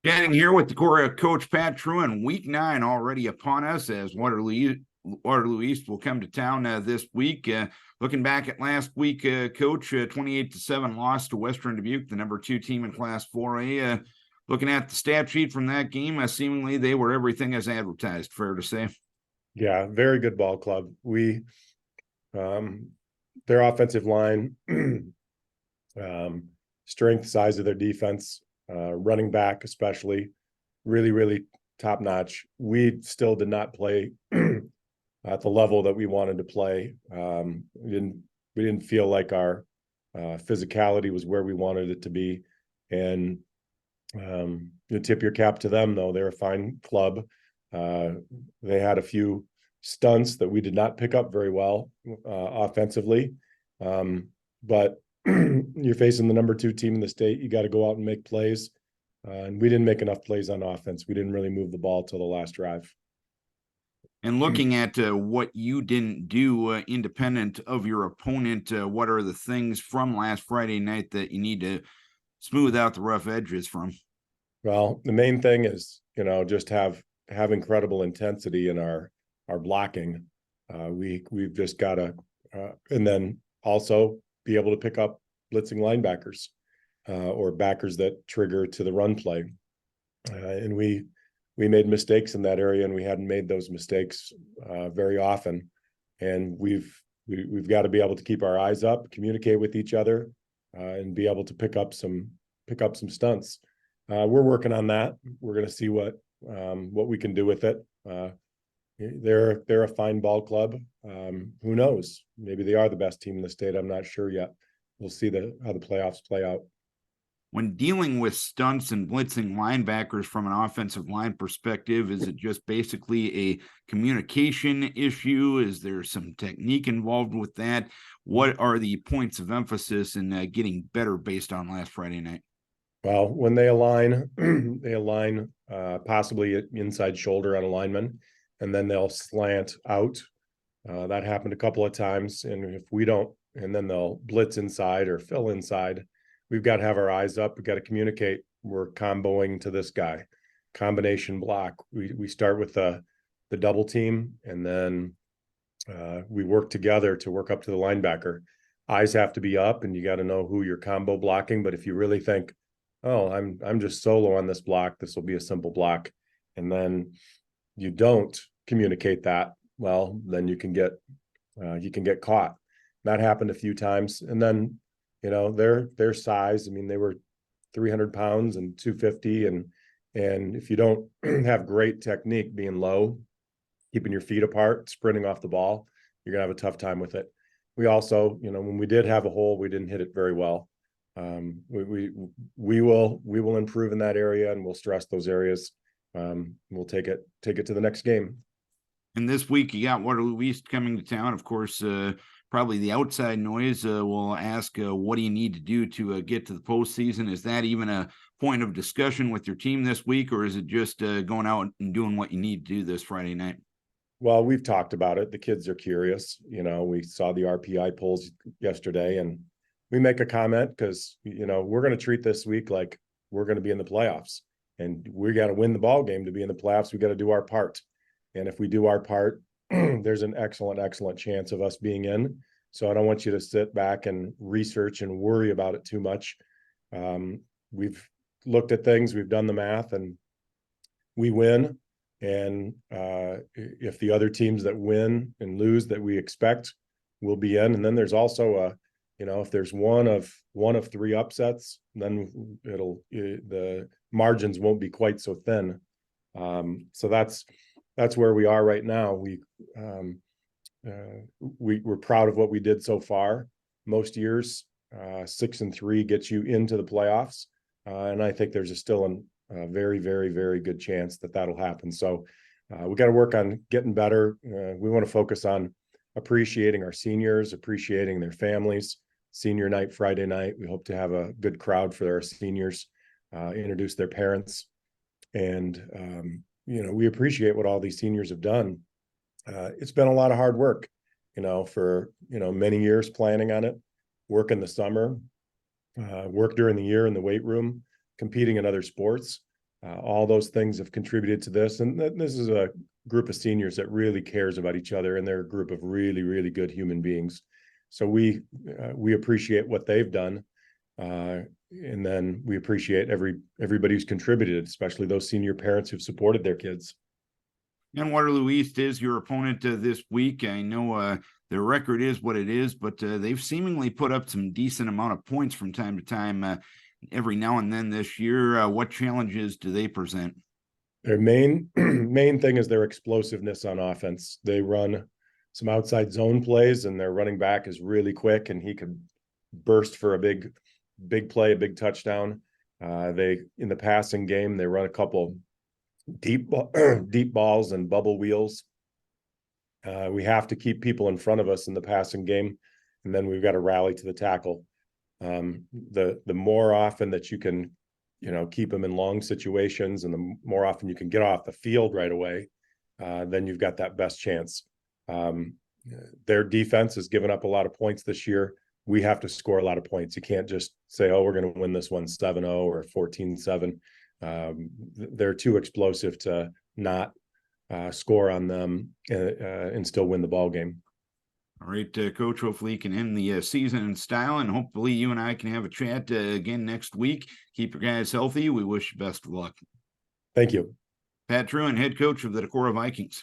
Getting here with the core coach Pat Trewin. Week 9 already upon us as Waterloo East will come to town this week. Looking back at last week, coach, 28-7 loss to Western Dubuque, the number 2 team in Class 4A. Looking at the stat sheet from that game, seemingly they were everything as advertised. Fair to say. Yeah, very good ball club. Their offensive line, strength, size of their defense, running back especially, really top notch. We still did not play at the level that we wanted to play. We didn't feel like our physicality was where we wanted it to be, and you tip your cap to them though. They're a fine club. They had a few stunts that we did not pick up very well offensively, but you're facing the number 2 team in the state. You got to go out and make plays, and we didn't make enough plays on offense. We didn't really move the ball till the last drive. And looking at what you didn't do independent of your opponent, what are the things from last Friday night that you need to smooth out the rough edges from? Well, the main thing is, just have incredible intensity in our blocking. We've just got to, and then also be able to pick up blitzing linebackers or backers that trigger to the run play. And we made mistakes in that area, and we hadn't made those mistakes very often. And we've got to be able to keep our eyes up, communicate with each other, and be able to pick up some stunts. We're working on that. We're going to see what we can do with it. They're a fine ball club. Who knows? Maybe they are the best team in the state. I'm not sure yet. We'll see how the playoffs play out. When dealing with stunts and blitzing linebackers from an offensive line perspective, is it just basically a communication issue? Is there some technique involved with that? What are the points of emphasis in getting better based on last Friday night? Well, when they align, they align possibly inside shoulder on a lineman, and then they'll slant out. That happened a couple of times, and if we don't, and then they'll blitz inside or fill inside. We've got to have our eyes up. We've got to communicate. We're comboing to this guy. Combination block. We start with the double team, and then we work together to work up to the linebacker. Eyes have to be up, and you got to know who you're combo blocking. But if you really think, oh, I'm just solo on this block, this will be a simple block, and then you don't communicate that, well, then you can get caught. That happened a few times. And then, their size, I mean, they were 300 pounds and 250. And if you don't have great technique being low, keeping your feet apart, sprinting off the ball, you're going to have a tough time with it. We also, when we did have a hole, we didn't hit it very well. We will improve in that area, and we'll stress those areas. We'll take it to the next game. And this week you got Waterloo East coming to town. Of course, probably the outside noise will ask, what do you need to do to get to the postseason? Is that even a point of discussion with your team this week, or is it just going out and doing what you need to do this Friday night? Well, we've talked about it. The kids are curious. We saw the RPI polls yesterday, and we make a comment because, we're going to treat this week like we're going to be in the playoffs, and we got to win the ball game to be in the playoffs. We got to do our part. And if we do our part, there's an excellent chance of us being in. So I don't want you to sit back and research and worry about it too much. We've looked at things, we've done the math, and we win. And if the other teams that win and lose that we expect will be in, and then there's also if there's one of 3 upsets, then the margins won't be quite so thin. So that's where we are right now. We're proud of what we did so far. Most years, 6-3 gets you into the playoffs, and I think there's still a very good chance that that'll happen. So we got to work on getting better. We want to focus on appreciating our seniors, appreciating their families. Senior night, Friday night, we hope to have a good crowd for our seniors, introduce their parents, and we appreciate what all these seniors have done. It's been a lot of hard work, for many years planning on it, work in the summer, work during the year in the weight room, competing in other sports. All those things have contributed to this. And this is a group of seniors that really cares about each other, and they're a group of really, really good human beings. So we appreciate what they've done. And then we appreciate everybody who's contributed, especially those senior parents who've supported their kids. And Waterloo East is your opponent this week. I know their record is what it is, but they've seemingly put up some decent amount of points from time to time every now and then this year. What challenges do they present? Their main thing is their explosiveness on offense. They run some outside zone plays, and their running back is really quick, and he could burst for a big play, a big touchdown. They, in the passing game, they run a couple deep balls and bubble wheels. We have to keep people in front of us in the passing game, and then we've got to rally to the tackle. The more often that you can, keep them in long situations, and the more often you can get off the field right away, then you've got that best chance. Their defense has given up a lot of points this year. We have to score a lot of points. You can't just say, oh, we're going to win this one 7-0 or 14-7. They're too explosive to not score on them and still win the ball game. All right, Coach, hopefully you can end the season in style, and hopefully you and I can have a chat again next week. Keep your guys healthy. We wish you best of luck. Thank you. Pat Trewin, head coach of the Decorah Vikings.